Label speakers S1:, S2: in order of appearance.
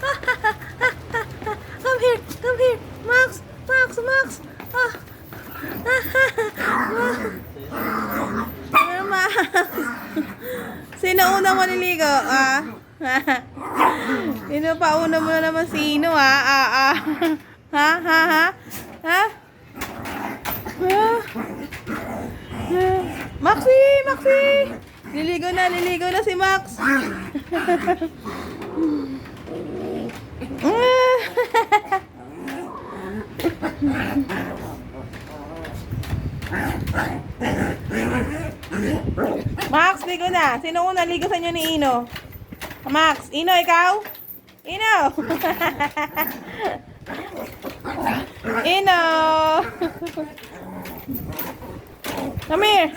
S1: Come here, come here. Max, Max, Max. Ah. Max. Sino una maliligo? Ah. Sino pa una mo na naman sino ah? Ha? Ha? Ha? Ha? Maxi! Maxi! Liligo na si Max. Max, ligo na. Sino una ligo sa inyo ni Ino? Max, Ino, ikaw? Ino! Ino! Come here!